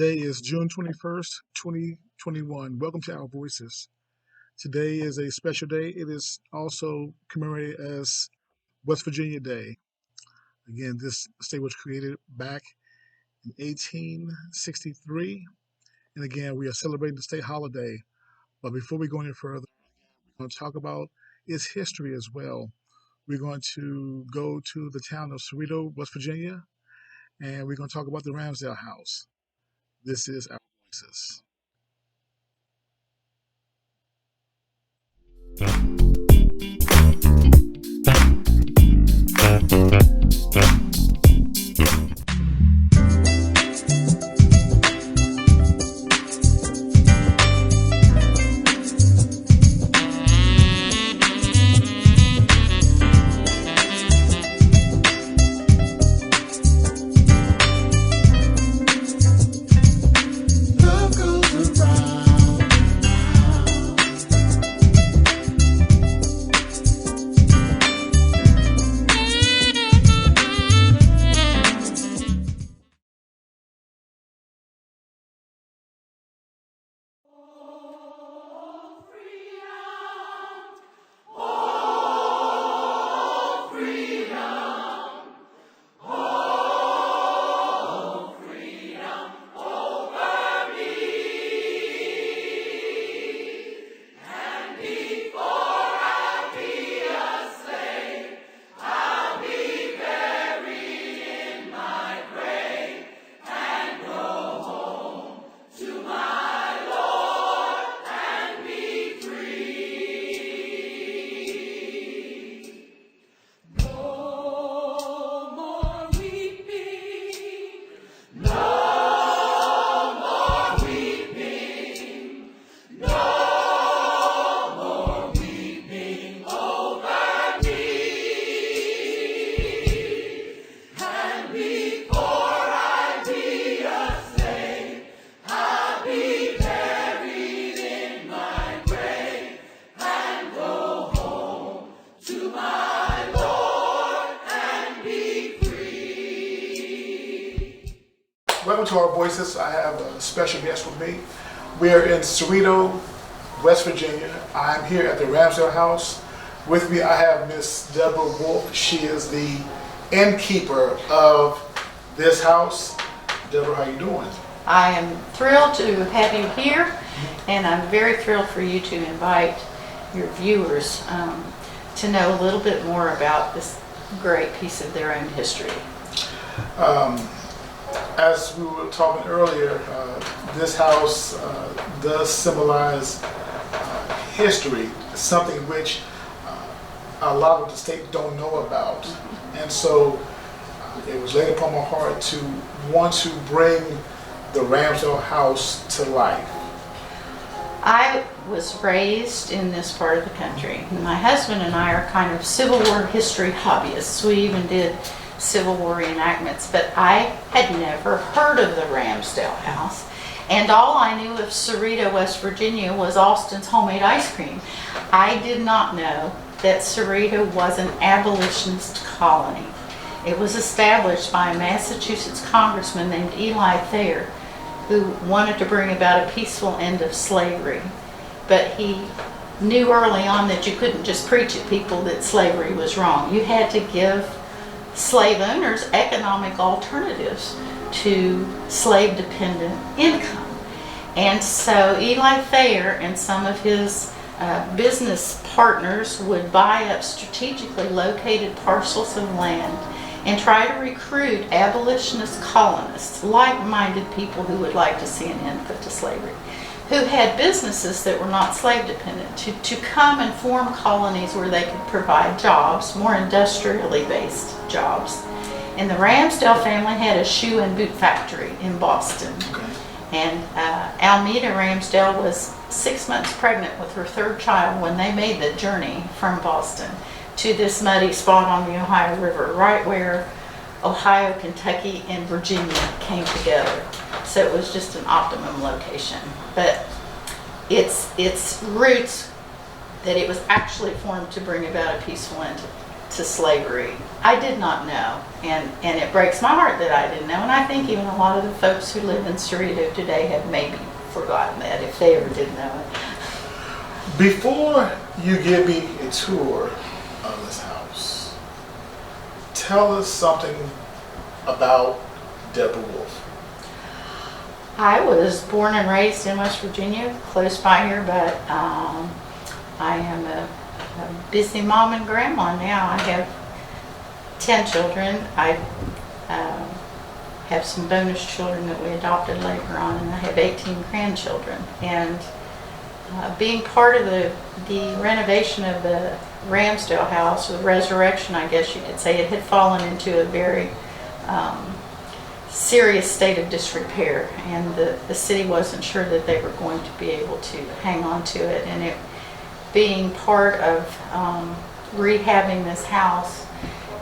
Today is June 21st, 2021. Welcome to Our Voices. Today is a special day. It is also commemorated as West Virginia Day. Again, this state was created back in 1863. And again, we are celebrating the state holiday. But before we go any further, we're going to talk about its history as well. We're going to go to the town of Ceredo, West Virginia, and we're going to talk about the Ramsdell House. This is Our Voices. welcome to Our Voices. I have a special guest with me. We are in Ceredo, West Virginia. I'm here at the Ramsdell House. With me, I have Miss Deborah Wolfe. She is the innkeeper of this house. Deborah, how you doing? I am thrilled to have you here, and I'm very thrilled for you to invite your viewers to know a little bit more about this great piece of their own history. As we were talking earlier, this house does symbolize history, something which a lot of the state don't know about. And so it was laid upon my heart to want to bring the Ramsdell House to life. I was raised in this part of the country. My husband and I are kind of Civil War history hobbyists. We even did Civil War reenactments, but I had never heard of the Ramsdell House. And all I knew of Ceredo, West Virginia was Austin's homemade ice cream. I did not know that Ceredo was an abolitionist colony. It was established by a Massachusetts congressman named Eli Thayer, who wanted to bring about a peaceful end of slavery. But he knew early on that you couldn't just preach at people that slavery was wrong. You had to give slave owners economic alternatives to slave-dependent income. And so Eli Thayer and some of his business partners would buy up strategically located parcels of land and try to recruit abolitionist colonists, like-minded people who would like to see an end put to slavery, who had businesses that were not slave-dependent, to come and form colonies where they could provide jobs, more industrially based jobs. And the Ramsdell family had a shoe and boot factory in Boston. Okay. And Almeda Ramsdell was 6 months pregnant with her third child when they made the journey from Boston to this muddy spot on the Ohio River, right where Ohio, Kentucky, and Virginia came together. So it was just an optimum location. But its roots, that it was actually formed to bring about a peaceful end to slavery, I did not know. And it breaks my heart that I didn't know. And I think even a lot of the folks who live in Ceredo today have maybe forgotten that, if they ever did know it. Before you give me a tour of this house, tell us something about Deborah Wolfe. I was born and raised in West Virginia, close by here, but I am a busy mom and grandma now. I have 10 children. I have some bonus children that we adopted later on, and I have 18 grandchildren. And being part of the renovation of the Ramsdell House, or the resurrection, I guess you could say, it had fallen into a very serious state of disrepair, and the city wasn't sure that they were going to be able to hang on to it. And it being part of rehabbing this house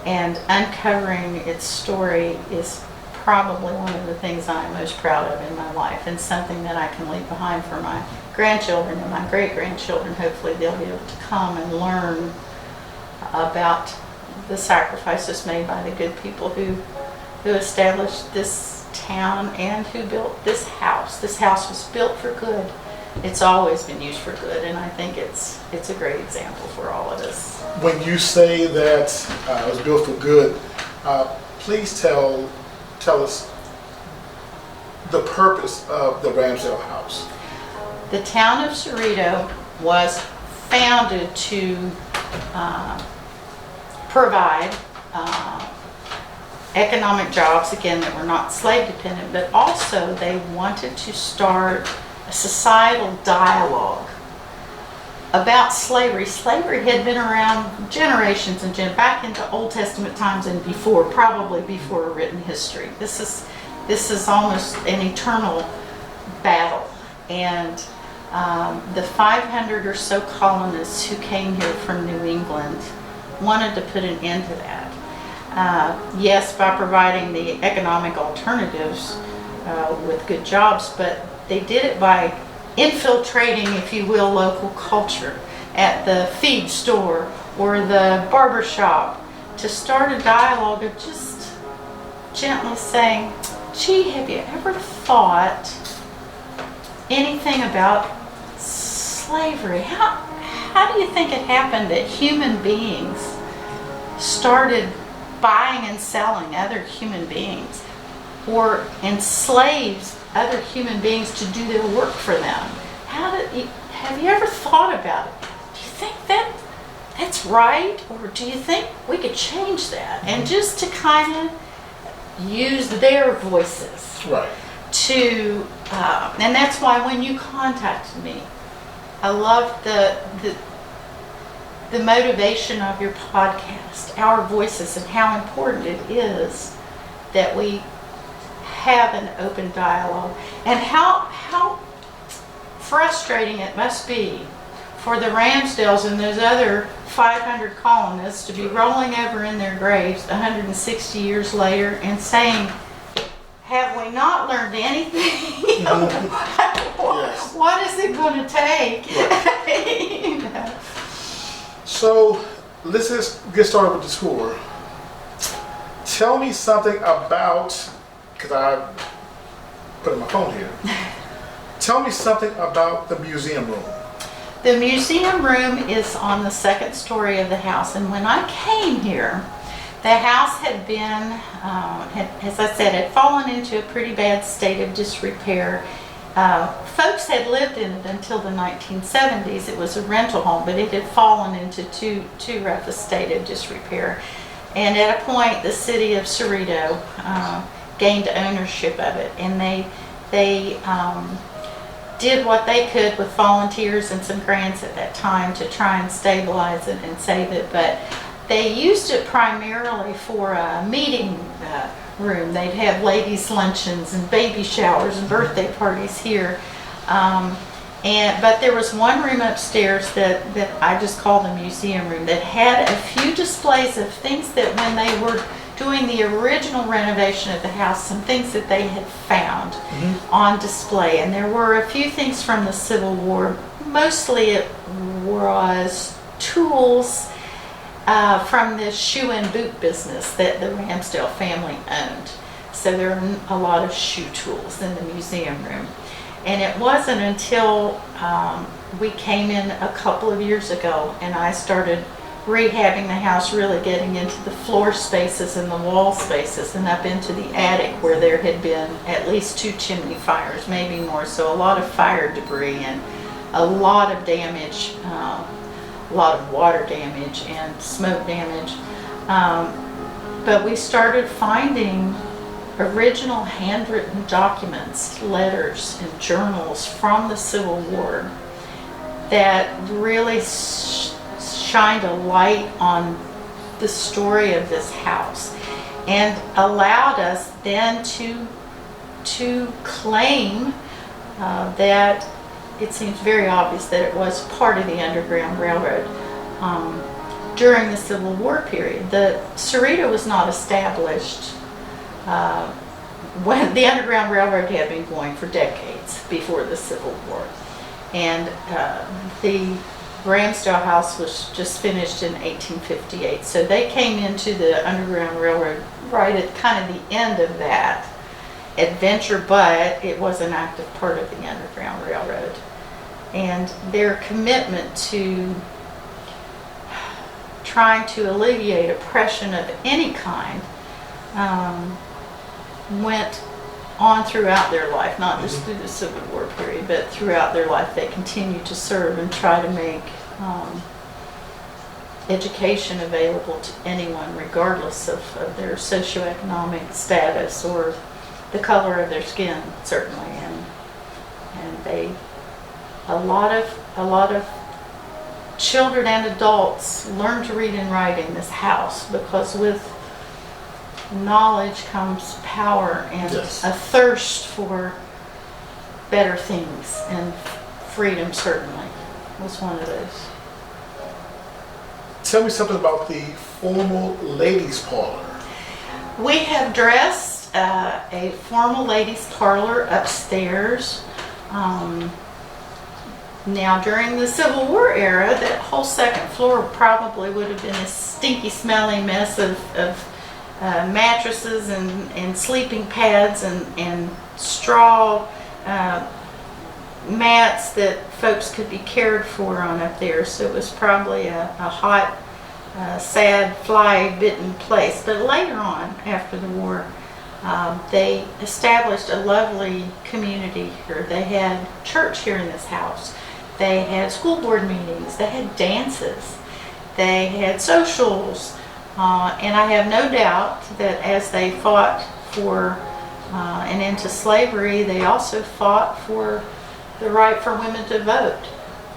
and uncovering its story is probably one of the things I'm most proud of in my life, and something that I can leave behind for my grandchildren and my great-grandchildren. Hopefully they'll be able to come and learn about the sacrifices made by the good people who established this town and who built this house. This house was built for good. It's always been used for good, and I think it's a great example for all of us. When you say that it was built for good, please tell us the purpose of the Ramsdell House. The town of Ceredo was founded to provide economic jobs, again, that were not slave dependent, but also they wanted to start a societal dialogue about slavery. Slavery had been around generations and back into Old Testament times and before, probably before a written history. This is almost an eternal battle. And the 500 or so colonists who came here from New England wanted to put an end to that. Yes, by providing the economic alternatives with good jobs, but they did it by infiltrating, if you will, local culture at the feed store or the barber shop to start a dialogue of just gently saying, gee, have you ever thought anything about slavery? How do you think it happened that human beings started buying and selling other human beings, or enslaved other human beings to do their work for them? Have you ever thought about it? Do you think that's right, or do you think we could change that? And just to kind of use their voices, Right. to and that's why when you contacted me, I love the motivation of your podcast, Our Voices, and how important it is that we have an open dialogue, and how frustrating it must be for the Ramsdells and those other 500 colonists to be rolling over in their graves 160 years later and saying, have we not learned anything? Yes. What is it going to take? Right. You know? So let's just get started with the tour. Tell me something about, because I put it in my phone here. Tell me something about the museum room. The museum room is on the second story of the house, and when I came here, the house had been, as I said, had fallen into a pretty bad state of disrepair. Folks had lived in it until the 1970s. It was a rental home, but it had fallen into too rough a state of disrepair. And at a point, the city of Ceredo gained ownership of it, and they did what they could with volunteers and some grants at that time to try and stabilize it and save it. But they used it primarily for a meeting room. They'd have ladies' luncheons and baby showers and birthday parties here. But there was one room upstairs that I just call the museum room that had a few displays of things that when they were doing the original renovation of the house, some things that they had found on display. And there were a few things from the Civil War. Mostly it was tools from the shoe and boot business that the Ramsdell family owned. So there are a lot of shoe tools in the museum room. And it wasn't until we came in a couple of years ago and I started rehabbing the house, really getting into the floor spaces and the wall spaces and up into the attic where there had been at least 2 chimney fires, maybe more. So a lot of fire debris and a lot of damage, a lot of water damage and smoke damage. But we started finding original handwritten documents, letters and journals from the Civil War that really shined a light on the story of this house and allowed us then to claim that it seems very obvious that it was part of the Underground Railroad during the Civil War period. The Ceredo was not established when the Underground Railroad had been going for decades before the Civil War, and the Ramsdell House was just finished in 1858. So they came into the Underground Railroad right at kind of the end of that adventure, but it was an active part of the Underground Railroad. And their commitment to trying to alleviate oppression of any kind went on throughout their life, not just through the Civil War period, but throughout their life. They continued to serve and try to make education available to anyone, regardless of their socioeconomic status or the color of their skin, certainly. And they, a lot of children and adults learned to read and write in this house, because with knowledge comes power and Yes. a thirst for better things, and freedom certainly was one of those. Tell me something about the formal ladies' parlor. We have dressed a formal ladies' parlor upstairs. Now, during the Civil War era, that whole second floor probably would have been a stinky, smelly mess of mattresses and sleeping pads and straw mats that folks could be cared for on up there. So it was probably a hot, sad, fly-bitten place. But later on, after the war, they established a lovely community here. They had church here in this house. They had school board meetings. They had dances. They had socials. And I have no doubt that as they fought for an end to slavery, they also fought for the right for women to vote.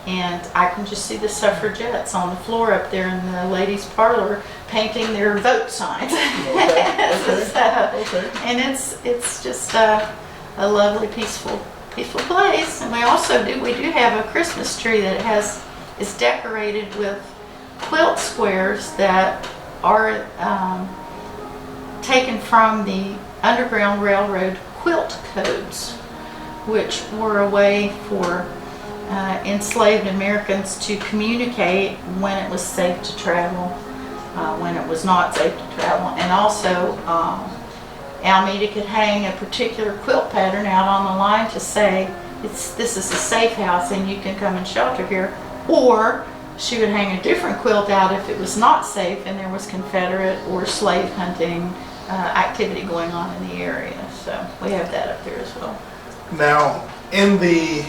And I can just see the suffragettes on the floor up there in the ladies' parlor painting their vote signs. Okay. And it's just a lovely, peaceful place. And we do have a Christmas tree that is decorated with quilt squares that are taken from the Underground Railroad quilt codes, which were a way for enslaved Americans to communicate when it was safe to travel, when it was not safe to travel, and also Alameda could hang a particular quilt pattern out on the line to say this is a safe house and you can come and shelter here, or she would hang a different quilt out if it was not safe and there was Confederate or slave hunting activity going on in the area. So we have that up there as well. Now, in the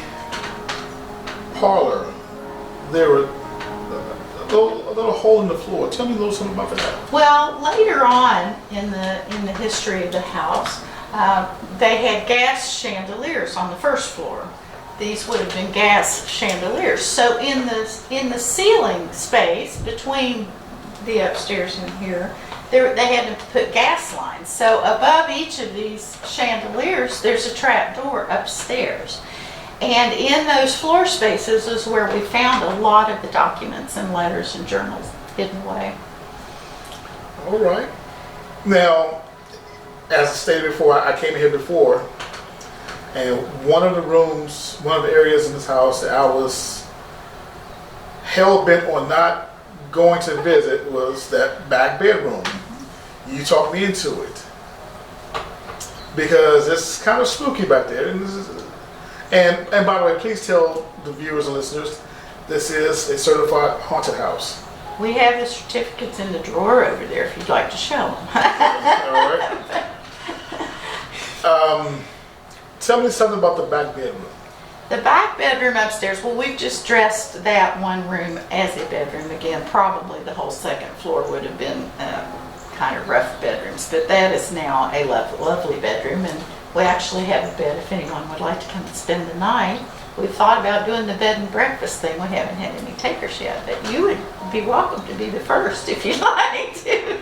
parlor, there were a little hole in the floor. Tell me a little something about that. Well, later on in the history of the house, they had gas chandeliers on the first floor. These would have been gas chandeliers. So in the ceiling space between the upstairs and here, they had to put gas lines. So above each of these chandeliers, there's a trap door upstairs. And in those floor spaces is where we found a lot of the documents and letters and journals hidden away. All right. Now, as I stated before, I came here before, and one of the areas in this house that I was hell-bent on not going to visit was that back bedroom. You talked me into it because it's kind of spooky back there. And by the way, please tell the viewers and listeners, this is a certified haunted house. We have the certificates in the drawer over there if you'd like to show them. All right. Tell me something about the back bedroom. The back bedroom upstairs, well, we've just dressed that one room as a bedroom again. Probably the whole second floor would have been kind of rough bedrooms, but that is now a lovely bedroom, and we actually have a bed if anyone would like to come and spend the night. We've thought about doing the bed and breakfast thing. We haven't had any takers yet, but you would be welcome to be the first if you'd like to.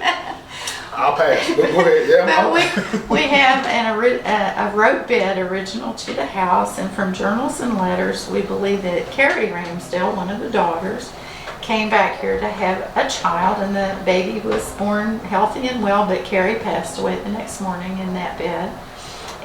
I'll pass. Go ahead. Yeah, but we have a rope bed original to the house, and from journals and letters, we believe that Carrie Ramsdell, one of the daughters, came back here to have a child, and the baby was born healthy and well, but Carrie passed away the next morning in that bed.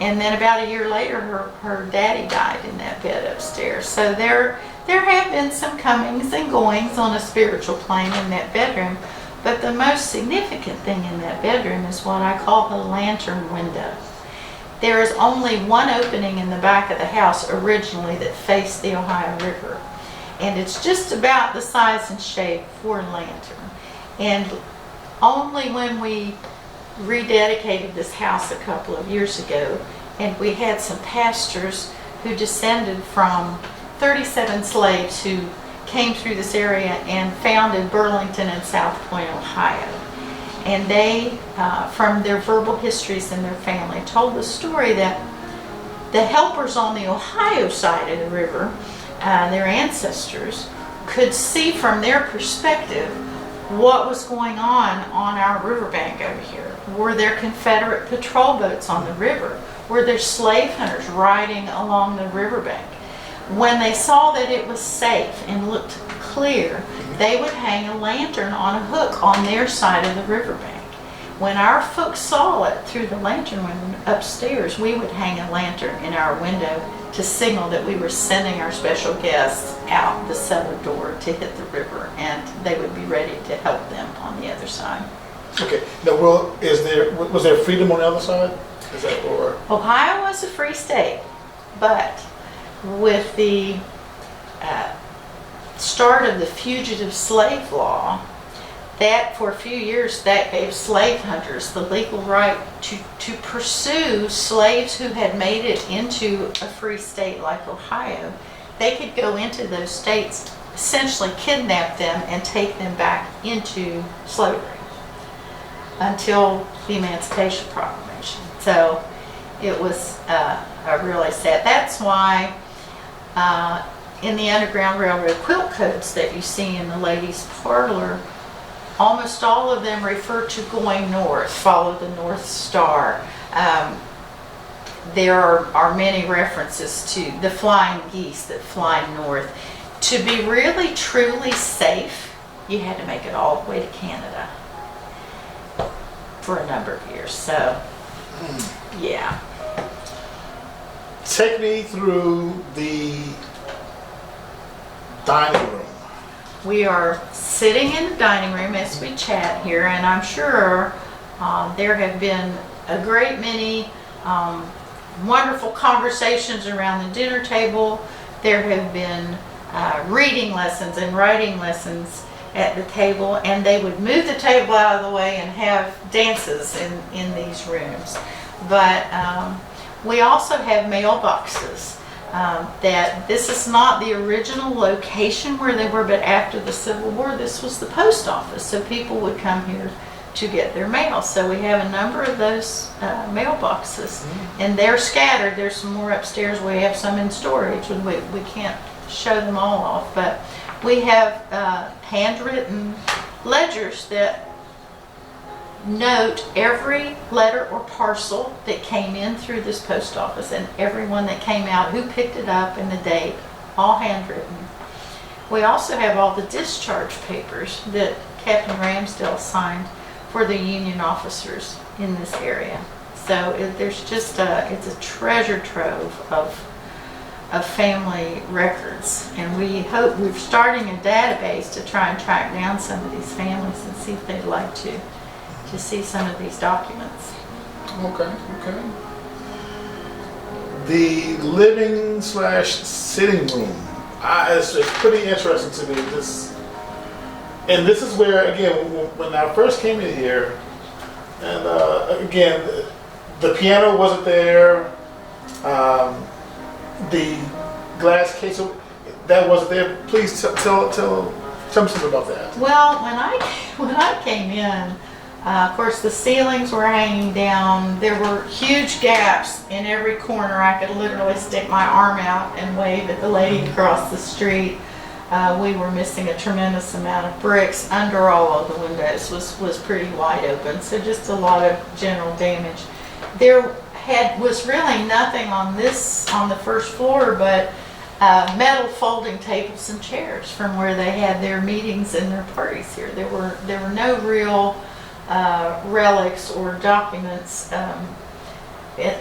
And then about a year later, her daddy died in that bed upstairs. So there have been some comings and goings on a spiritual plane in that bedroom. But the most significant thing in that bedroom is what I call the lantern window. There is only one opening in the back of the house originally that faced the Ohio River. And it's just about the size and shape for a lantern. And only when we rededicated this house a couple of years ago, and we had some pastors who descended from 37 slaves who came through this area and founded Burlington and South Point, Ohio. And they, from their verbal histories and their family, told the story that the helpers on the Ohio side of the river, their ancestors, could see from their perspective what was going on our riverbank over here. Were there Confederate patrol boats on the river? Were there slave hunters riding along the riverbank? When they saw that it was safe and looked clear, they would hang a lantern on a hook on their side of the riverbank. When our folks saw it through the lantern window upstairs, we would hang a lantern in our window to signal that we were sending our special guests out the cellar door to hit the river, and they would be ready to help them on the other side. Okay. Now, was there freedom on the other side? Is that or? Ohio was a free state, but with the start of the fugitive slave law, that for a few years that gave slave hunters the legal right to pursue slaves who had made it into a free state like Ohio. They could go into those states, essentially kidnap them and take them back into slavery until the Emancipation Proclamation. So it was a really sad. That's why in the Underground Railroad quilt codes that you see in the ladies' parlor, almost all of them refer to going north, follow the North Star. There are many references to the flying geese that fly north. To be really, truly safe, you had to make it all the way to Canada for a number of years. So, yeah. Take me through the dining room. We are sitting in the dining room as we chat here, and I'm sure there have been a great many wonderful conversations around the dinner table. There have been reading lessons and writing lessons at the table, and they would move the table out of the way and have dances in these rooms. But we also have mailboxes. That this is not the original location where they were, but after the Civil War, this was the post office. So people would come here to get their mail. So we have a number of those mailboxes, and they're scattered. There's some more upstairs. We have some in storage, and we can't show them all off. But we have handwritten ledgers that note every letter or parcel that came in through this post office and everyone that came out, who picked it up and the date, all handwritten. We also have all the discharge papers that Captain Ramsdell signed for the Union officers in this area. So there's just it's a treasure trove of family records, and we're starting a database to try and track down some of these families and see if they'd like to see some of these documents. Okay. The living/sitting room. It's pretty interesting to me. And this is where, again, when I first came in here, and again, the piano wasn't there. The glass case that wasn't there. Please tell me something about that. Well, when I came in. Of course, the ceilings were hanging down. There were huge gaps in every corner. I could literally stick my arm out and wave at the lady across the street. We were missing a tremendous amount of bricks. Under all of the windows was pretty wide open, so just a lot of general damage. There was really nothing on the first floor but metal folding tables and chairs from where they had their meetings and their parties here. There were no real relics or documents,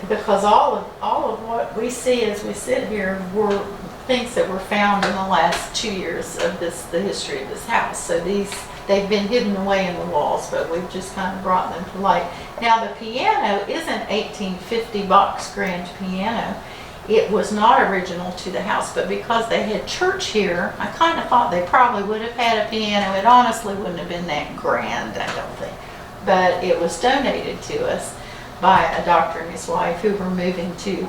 because all of what we see as we sit here were things that were found in the last 2 years of the history of this house. So they've been hidden away in the walls, but we've just kind of brought them to light. Now the piano is an 1850 box grand piano. It was not original to the house, but because they had church here, I kind of thought they probably would have had a piano. It honestly wouldn't have been that grand, I don't think. But it was donated to us by a doctor and his wife who were moving to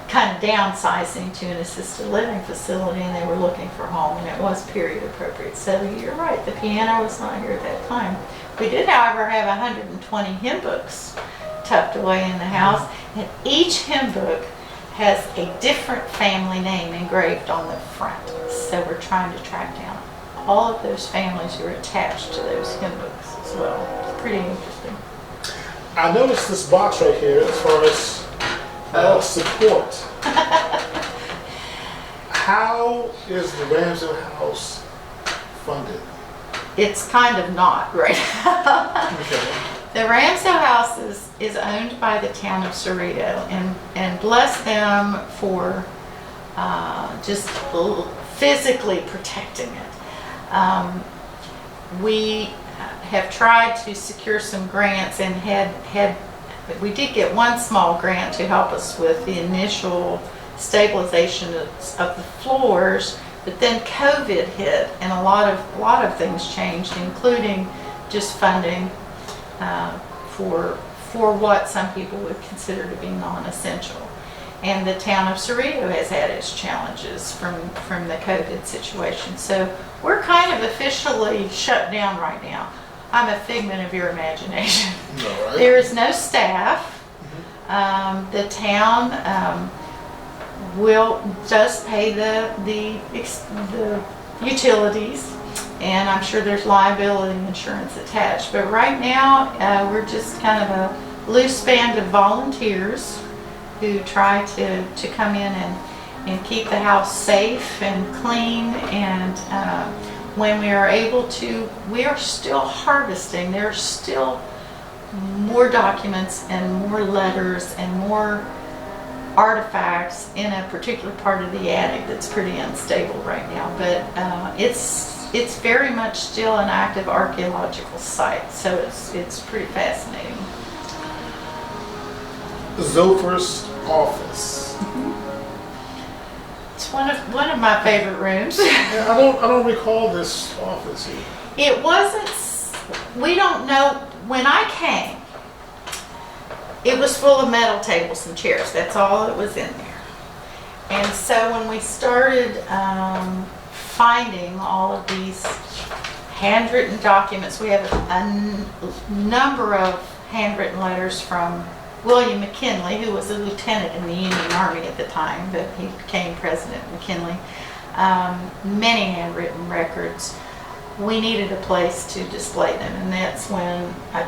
kind of downsizing to an assisted living facility, and they were looking for a home, and it was period appropriate. So you're right, the piano was not here at that time. We did, however, have 120 hymn books tucked away in the house, and each hymn book has a different family name engraved on the front. So we're trying to track down all of those families who are attached to those hymn books as well. It's pretty interesting. I noticed this box right here as far as support. How is the Ramsdell House funded? It's kind of not right now. Okay. The Ramsdell House is owned by the town of Ceredo, and bless them for just physically protecting it. We have tried to secure some grants and we did get one small grant to help us with the initial stabilization of the floors, but then COVID hit and a lot of things changed, including just funding for what some people would consider to be non-essential. And the town of Ceredo has had its challenges from the COVID situation. So we're kind of officially shut down right now. I'm a figment of your imagination. Right. There is no staff. The town does pay the utilities, and I'm sure there's liability insurance attached. But right now, we're just kind of a loose band of volunteers who try to come in and keep the house safe and clean. And when we are able to, we are still harvesting. There's still more documents and more letters and more artifacts in a particular part of the attic that's pretty unstable right now. But it's very much still an active archaeological site, so it's pretty fascinating. Zophor's office. It's one of my favorite rooms. Yeah, I don't recall this office here. It wasn't. We don't know. When I came, it was full of metal tables and chairs. That's all that was in there. And so when we started finding all of these handwritten documents, we have a number of handwritten letters from William McKinley, who was a lieutenant in the Union Army at the time, but he became President McKinley. Many handwritten records. We needed a place to display them, and that's when I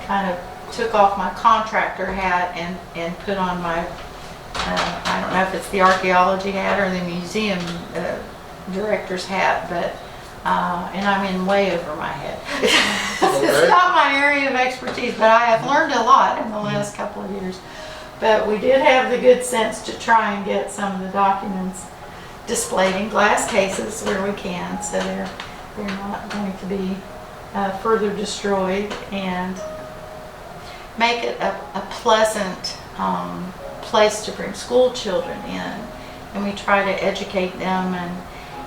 kind of took off my contractor hat and put on my, I don't know if it's the archaeology hat or the museum director's hat, but and I'm in way over my head. It's not my area of expertise, but I have learned a lot in the last couple of years. But we did have the good sense to try and get some of the documents displayed in glass cases where we can, so they're not going to be further destroyed, and make it a pleasant place to bring school children in. And we try to educate them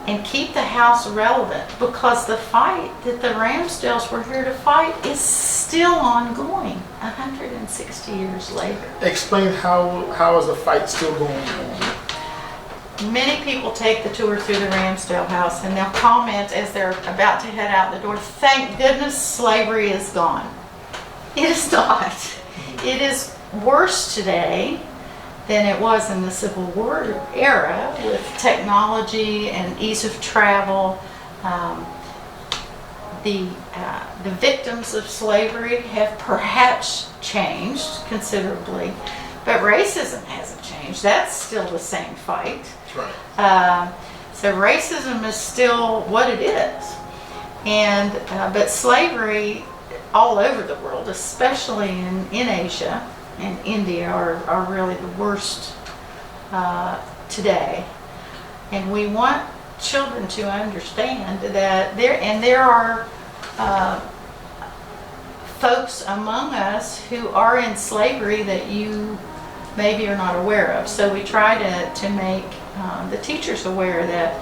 and keep the house relevant, because the fight that the Ramsdells were here to fight is still ongoing 160 years later. Explain how is the fight still going on? Many people take the tour through the Ramsdell House and they'll comment as they're about to head out the door, "Thank goodness slavery is gone." It is not. It is worse today than it was in the Civil War era, with technology and ease of travel. The victims of slavery have perhaps changed considerably, but racism hasn't changed. That's still the same fight. That's right. So racism is still what it is, and but slavery all over the world, especially in Asia and India, are really the worst today. And we want children to understand that there are folks among us who are in slavery that you maybe are not aware of. So we try to make the teachers aware that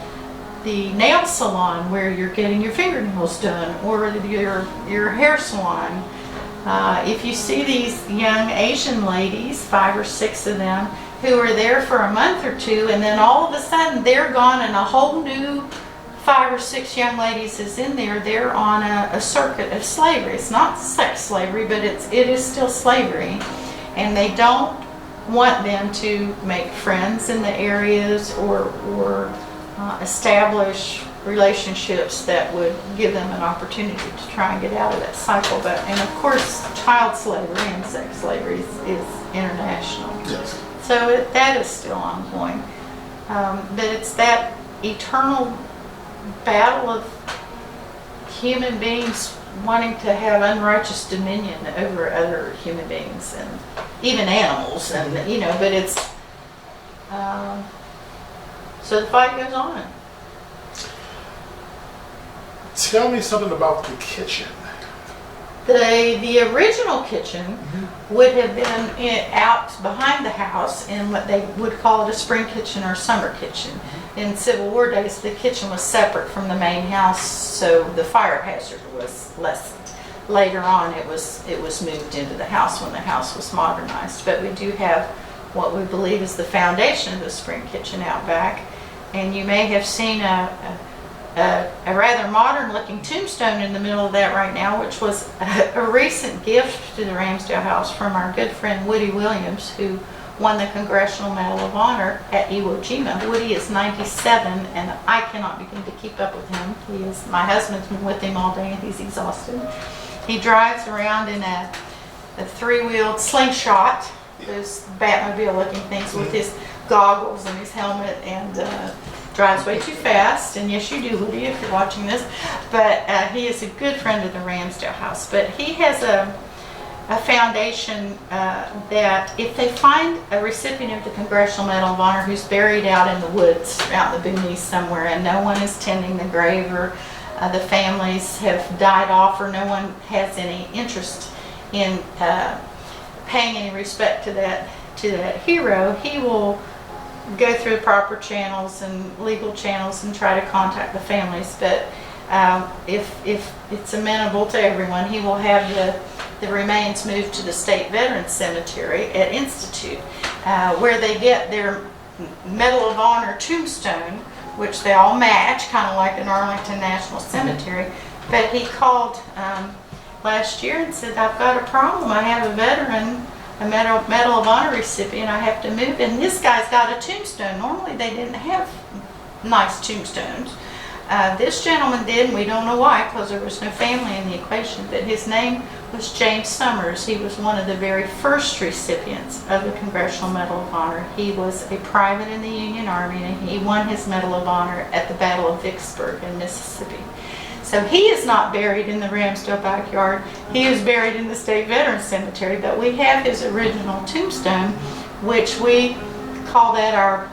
the nail salon where you're getting your fingernails done, or your hair salon, if you see these young Asian ladies, 5 or 6 of them, who are there for a month or two, and then all of a sudden they're gone and a whole new 5 or 6 young ladies is in there, they're on a circuit of slavery. It's not sex slavery, but it is still slavery. And they don't want them to make friends in the areas or establish relationships that would give them an opportunity to try and get out of that cycle. And of course, child slavery and sex slavery is international. Yes. So that is still ongoing. But it's that eternal battle of human beings wanting to have unrighteous dominion over other human beings and even animals, and but it's so the fight goes on. Tell me something about the kitchen. The original kitchen would have been out behind the house in what they would call it a spring kitchen or summer kitchen. In Civil War days, the kitchen was separate from the main house, so the fire hazard was lessened. Later on, it was moved into the house when the house was modernized. But we do have what we believe is the foundation of the spring kitchen out back, and you may have seen a rather modern-looking tombstone in the middle of that right now, which was a recent gift to the Ramsdell House from our good friend Woody Williams, who won the Congressional Medal of Honor at Iwo Jima. Woody is 97, and I cannot begin to keep up with him. My husband's been with him all day, and he's exhausted. He drives around in a three-wheeled slingshot, those Batmobile-looking things, with his goggles and his helmet, and drives way too fast. And yes, you do, Woody, if you're watching this. But he is a good friend of the Ramsdell House. But he has a foundation that if they find a recipient of the Congressional Medal of Honor who's buried out in the woods, out in the boonies somewhere, and no one is tending the grave, or the families have died off, or no one has any interest in paying any respect to that hero, he will go through proper channels and legal channels and try to contact the families. But if it's amenable to everyone, he will have the remains moved to the State Veterans Cemetery at Institute, where they get their Medal of Honor tombstone, which they all match, kind of like an Arlington National Cemetery. But he called last year and said, I've got a problem. I have a veteran, a Medal of Honor recipient I have to move, and this guy's got a tombstone. Normally they didn't have nice tombstones. This gentleman did, and we don't know why, because there was no family in the equation, but his name was James Summers. He was one of the very first recipients of the Congressional Medal of Honor. He was a private in the Union Army, and he won his Medal of Honor at the Battle of Vicksburg in Mississippi. So he is not buried in the Ramsdell backyard. He is buried in the State Veterans Cemetery, but we have his original tombstone, which we call that our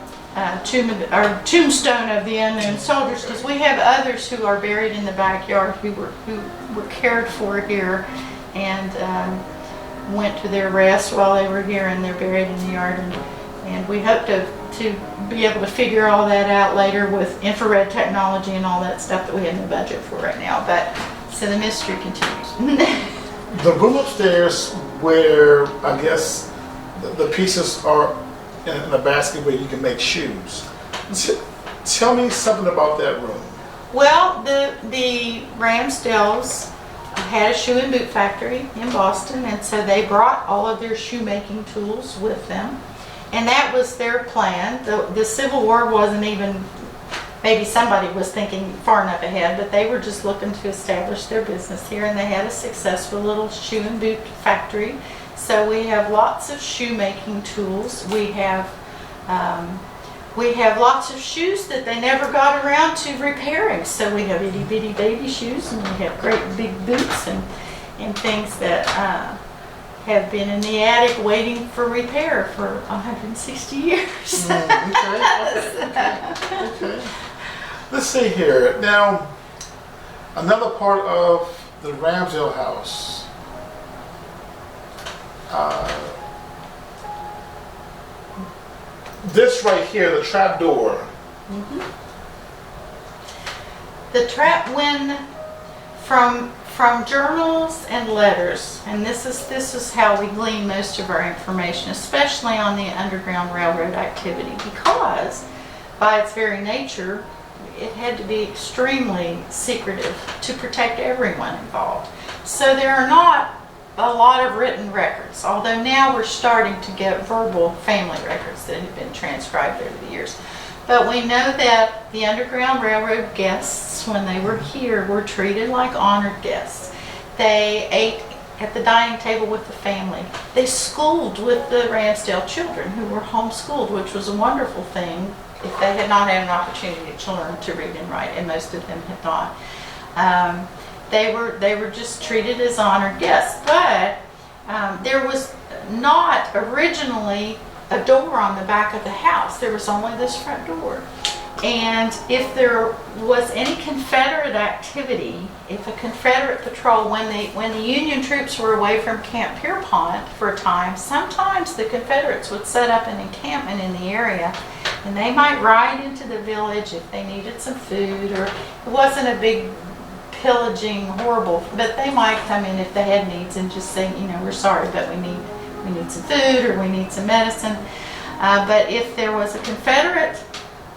tombstone of the unknown soldiers, because we have others who are buried in the backyard who were cared for here and went to their rest while they were here, and they're buried in the yard. And we hope to be able to figure all that out later with infrared technology and all that stuff that we have no budget for right now. But so the mystery continues. The room upstairs where I guess the pieces are in a basket where you can make shoes. Tell me something about that room. Well, the Ramsdells had a shoe and boot factory in Boston, and so they brought all of their shoemaking tools with them. And that was their plan. The Civil War wasn't even, maybe somebody was thinking far enough ahead, but they were just looking to establish their business here, and they had a successful little shoe and boot factory. So we have lots of shoemaking tools. We have lots of shoes that they never got around to repairing. So we have itty bitty baby shoes, and we have great big boots and things that have been in the attic waiting for repair for 160 years. Okay. Let's see here. Now, another part of the Ramsdell House. This right here, the trap door. The trap, when from journals and letters, and this is how we glean most of our information, especially on the Underground Railroad activity, because by its very nature, it had to be extremely secretive to protect everyone involved. So there are not a lot of written records, although now we're starting to get verbal family records that have been transcribed over the years. But we know that the Underground Railroad guests, when they were here, were treated like honored guests. They ate at the dining table with the family. They schooled with the Ramsdell children who were homeschooled, which was a wonderful thing if they had not had an opportunity to learn to read and write, and most of them had not. They were just treated as honored guests, but there was not originally a door on the back of the house. There was only this front door. And if there was any Confederate activity, if a Confederate patrol, when the Union troops were away from Camp Pierpont for a time, sometimes the Confederates would set up an encampment in the area, and they might ride into the village if they needed some food, or it wasn't a big pillaging, horrible, but they might come in if they had needs and just say, we're sorry, but we need some food, or we need some medicine. But if there was a Confederate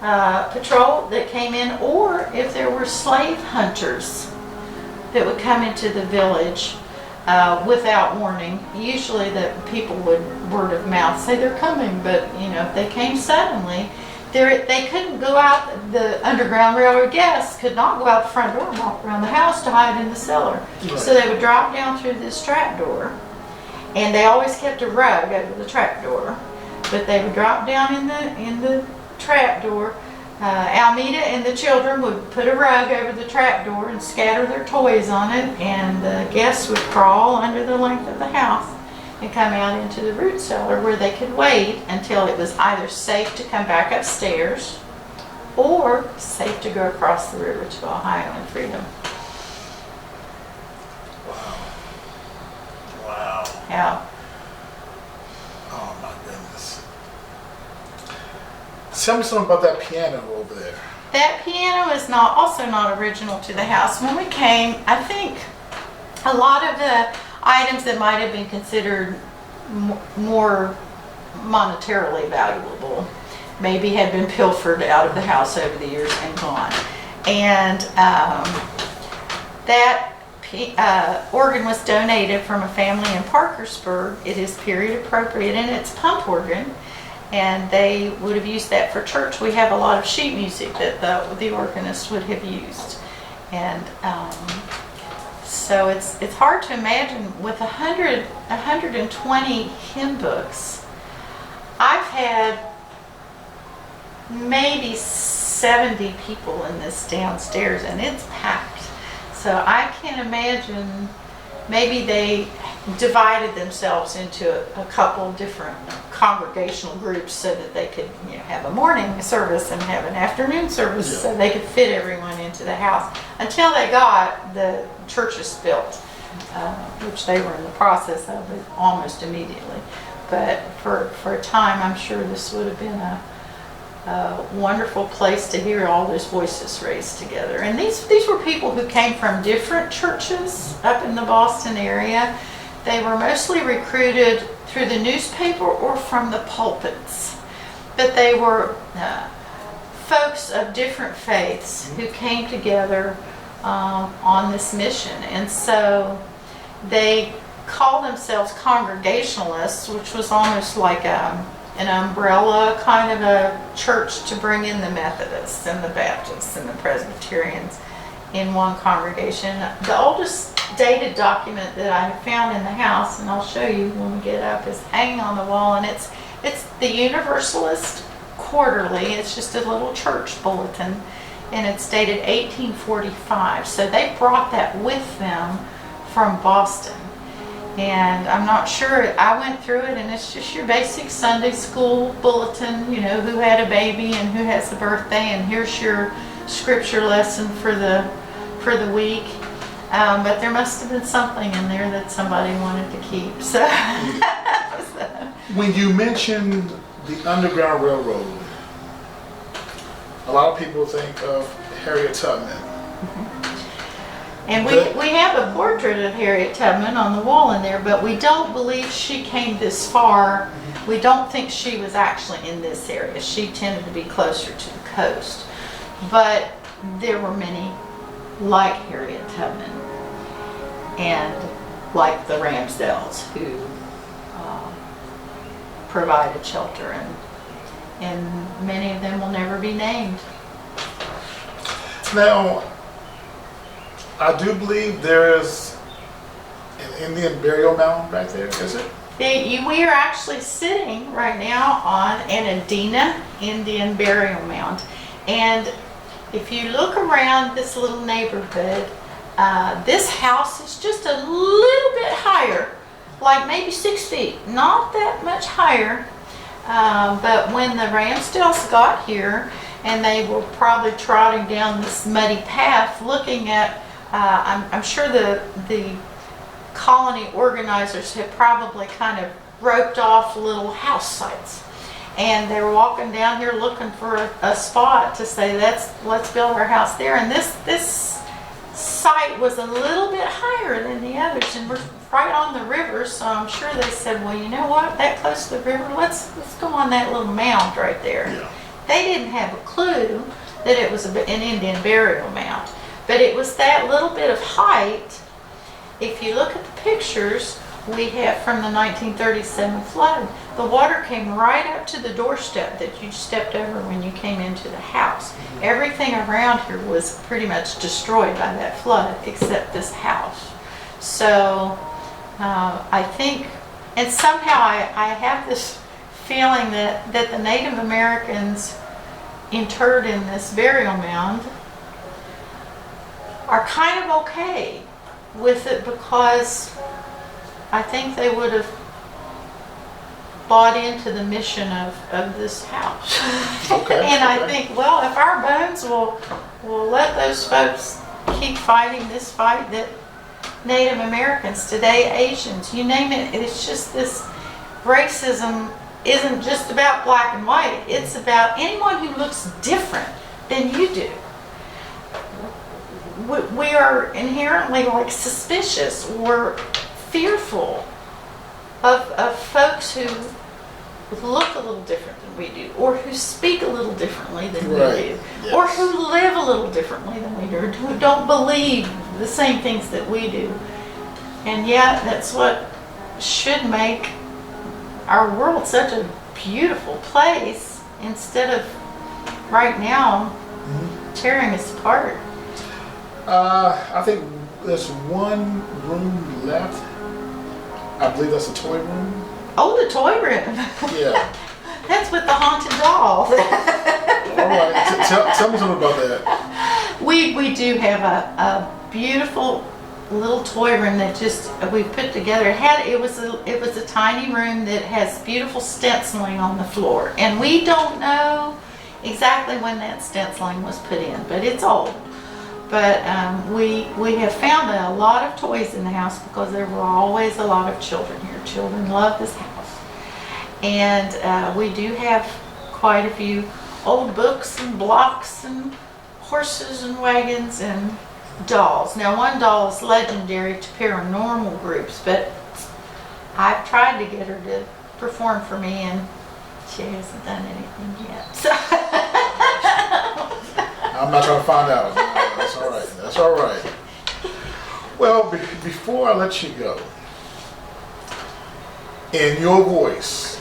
patrol that came in, or if there were slave hunters that would come into the village without warning, usually the people would word of mouth say they're coming, but if they came suddenly, they couldn't go out. The Underground Railroad guests could not go out the front door and walk around the house to hide in the cellar. Right. So they would drop down through this trap door, and they always kept a rug over the trap door, but they would drop down in the trap door. Almeda and the children would put a rug over the trap door and scatter their toys on it, and the guests would crawl under the length of the house and come out into the root cellar, where they could wait until it was either safe to come back upstairs or safe to go across the river to Ohio and freedom. Wow. Yeah. Oh my goodness. Tell me something about that piano over there. That piano is also not original to the house. When we came, I think a lot of the items that might have been considered more monetarily valuable maybe had been pilfered out of the house over the years and gone. And that organ was donated from a family in Parkersburg. It is period appropriate, and it's pump organ, and they would have used that for church. We have a lot of sheet music that the organist would have used, and so it's hard to imagine with 120 hymn books. I've had maybe 70 people in this downstairs, and it's packed. So I can't imagine, maybe they divided themselves into a couple different congregational groups so that they could have a morning service and have an afternoon service, so they could fit everyone into the house until they got the churches built, which they were in the process of it almost immediately. But for a time, I'm sure this would have been a wonderful place to hear all those voices raised together. And these were people who came from different churches up in the Boston area. They were mostly recruited through the newspaper or from the pulpits. But they were folks of different faiths who came together on this mission. And so they called themselves Congregationalists, which was almost like an umbrella kind of a church to bring in the Methodists and the Baptists and the Presbyterians in one congregation. The oldest dated document that I have found in the house, and I'll show you when we get up, is hanging on the wall, and it's the Universalist Quarterly. It's just a little church bulletin, and it's dated 1845. So they brought that with them from Boston. And I'm not sure, I went through it, and it's just your basic Sunday school bulletin, who had a baby and who has a birthday, and here's your scripture lesson for the week. But there must have been something in there that somebody wanted to keep. So, When you mentioned the Underground Railroad, a lot of people think of Harriet Tubman. Mm-hmm. And we have a portrait of Harriet Tubman on the wall in there, but we don't believe she came this far. We don't think she was actually in this area. She tended to be closer to the coast. But there were many like Harriet Tubman and like the Ramsdells who provided shelter, and many of them will never be named. Now, I do believe there is an Indian burial mound back there, is it? We are actually sitting right now on an Adena Indian burial mound. And if you look around this little neighborhood, this house is just a little bit higher, like maybe 6 feet, not that much higher. But when the Ramsdells got here, and they were probably trotting down this muddy path looking at, I'm sure the colony organizers had probably kind of roped off little house sites. And they were walking down here looking for a spot to say, let's build our house there. And this site was a little bit higher than the others, and we're right on the river, so I'm sure they said, well, you know what, that close to the river, let's go on that little mound right there. Yeah. They didn't have a clue that it was an Indian burial mound, but it was that little bit of height. If you look at the pictures we have from the 1937 flood, the water came right up to the doorstep that you stepped over when you came into the house. Everything around here was pretty much destroyed by that flood except this house. So I think, and somehow I have this feeling that the Native Americans interred in this burial mound are kind of okay with it, because I think they would have bought into the mission of this house. Okay. And I think, well, if our bones will let those folks keep fighting this fight, that Native Americans, today Asians, you name it, it's just this racism isn't just about black and white. It's about anyone who looks different than you do. We are inherently like suspicious or fearful of folks who look a little different than we do, or who speak a little differently than we do, Yes. or who live a little differently than we do, or who don't believe the same things that we do. And yet that's what should make our world such a beautiful place, instead of right now tearing us apart. I think there's one room left. I believe that's a toy room. Oh, the toy room. Yeah. That's with the haunted doll. All right. Tell me something about that. We do have a beautiful little toy room that just we put together. It was a tiny room that has beautiful stenciling on the floor, and we don't know exactly when that stenciling was put in, but it's old. But we have found a lot of toys in the house because there were always a lot of children here. Children love this house. And we do have quite a few old books and blocks and horses and wagons and dolls. Now, one doll is legendary to paranormal groups, but I've tried to get her to perform for me, and she hasn't done anything yet. So I'm not trying to find out. That's all right. That's all right. Well, before I let you go, in your voice,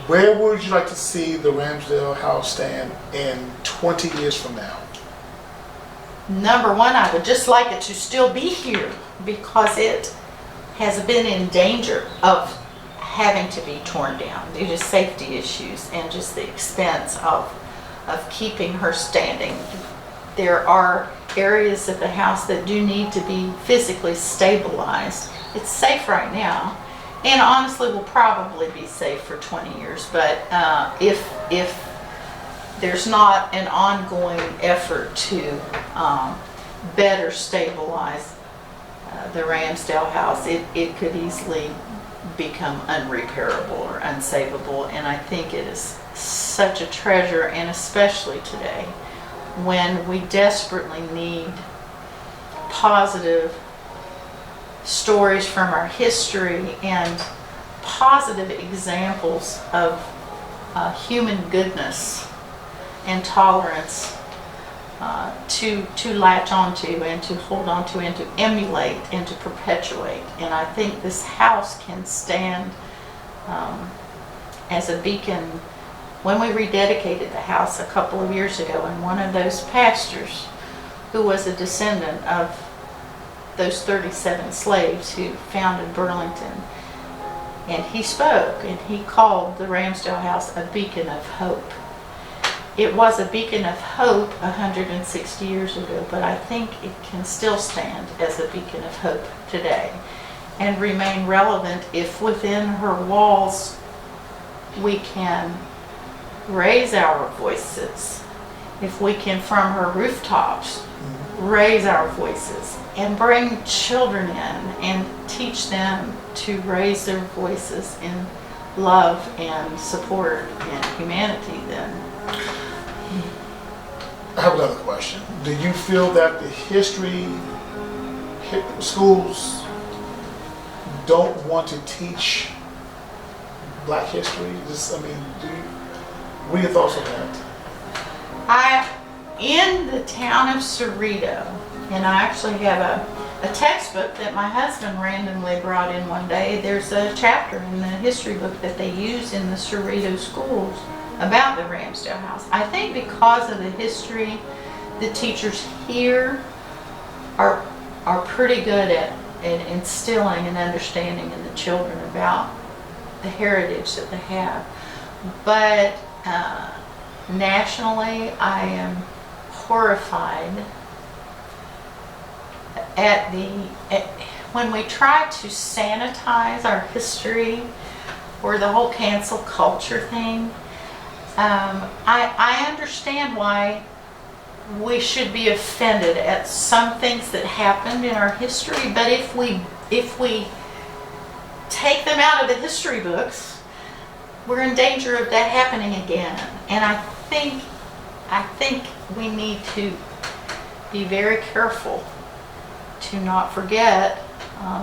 where would you like to see the Ramsdell House stand in 20 years from now? Number one, I would just like it to still be here, because it has been in danger of having to be torn down due to safety issues and just the expense of keeping her standing. There are areas of the house that do need to be physically stabilized. It's safe right now, and honestly will probably be safe for 20 years, but if there's not an ongoing effort to better stabilize the Ramsdell House, it could easily become unrepairable or unsavable. And I think it is such a treasure, and especially today when we desperately need positive stories from our history and positive examples of human goodness and tolerance to latch onto and to hold onto and to emulate and to perpetuate. And I think this house can stand as a beacon. When we rededicated the house a couple of years ago, and one of those pastors, who was a descendant of those 37 slaves who founded Burlington, and he spoke, and he called the Ramsdell House a beacon of hope. It was a beacon of hope 160 years ago, but I think it can still stand as a beacon of hope today and remain relevant if within her walls we can raise our voices, if we can from her rooftops raise our voices and bring children in and teach them to raise their voices in love and support and humanity, then. I have another question. Do you feel that the history schools don't want to teach Black history? What are your thoughts on that? In the town of Ceredo, and I actually have a textbook that my husband randomly brought in one day. There's a chapter in the history book that they use in the Ceredo schools about the Ramsdell House. I think because of the history, the teachers here are pretty good at instilling and understanding in the children about the heritage that they have. But nationally, I am horrified at when we try to sanitize our history or the whole cancel culture thing. I understand why we should be offended at some things that happened in our history, but if we take them out of the history books, we're in danger of that happening again. And I think we need to be very careful to not forget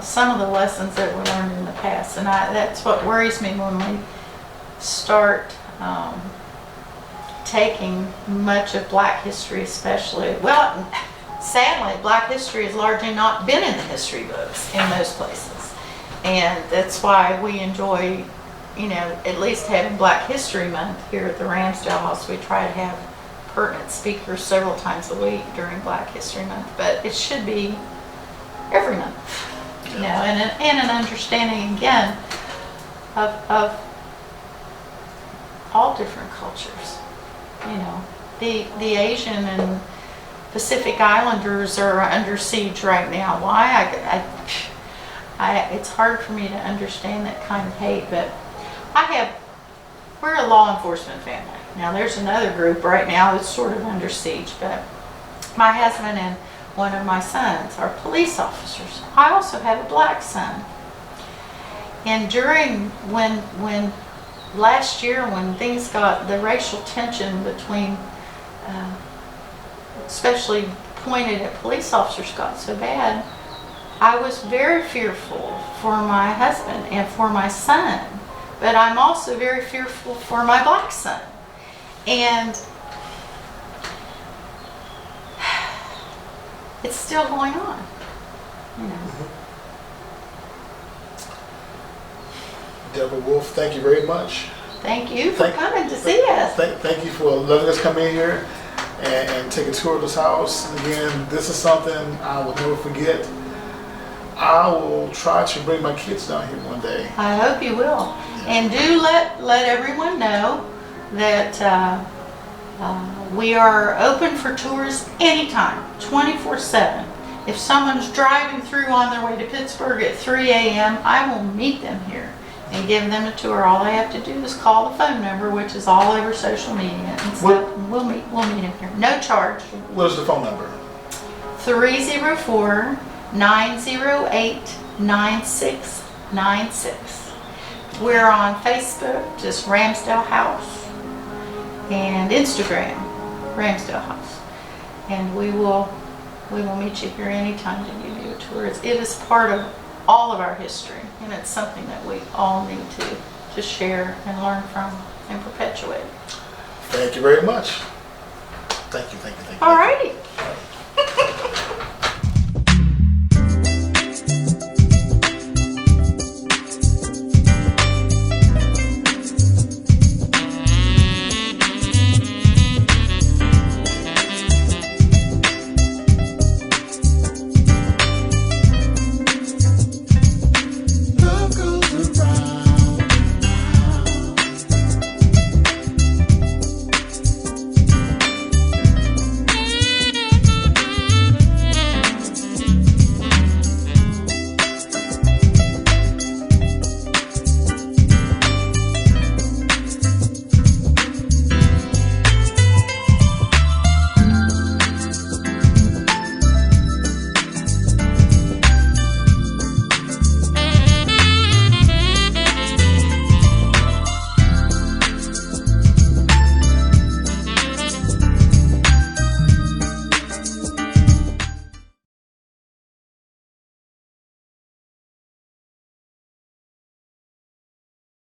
some of the lessons that were learned in the past. And that's what worries me when we start taking much of Black history, especially. Well, sadly, Black history has largely not been in the history books in most places. And that's why we enjoy, at least having Black History Month here at the Ramsdell House. We try to have pertinent speakers several times a week during Black History Month, but it should be every month, and an understanding again of all different cultures. The Asian and Pacific Islanders are under siege right now. Why? It's hard for me to understand that kind of hate, but we're a law enforcement family. Now there's another group right now that's sort of under siege, but my husband and one of my sons are police officers. I also have a Black son. And when last year, when things got, the racial tension between, especially pointed at police officers, got so bad, I was very fearful for my husband and for my son, but I'm also very fearful for my Black son. And it's still going on, Deborah Wolfe, thank you very much. Thank you for coming to see us. Thank you for letting us come in here and take a tour of this house. Again, this is something I will never forget. I will try to bring my kids down here one day. I hope you will. And do let everyone know that we are open for tours anytime, 24/7. If someone's driving through on their way to Pittsburgh at 3 a.m., I will meet them here and give them a tour. All they have to do is call the phone number, which is all over social media and stuff. We'll meet them here. No charge. What is the phone number? 304-908-9696. We're on Facebook, just Ramsdell House, and Instagram, Ramsdell House. And we will meet you here anytime to give you a tour. It is part of all of our history, and it's something that we all need to share and learn from and perpetuate. Thank you very much. Thank you. All righty.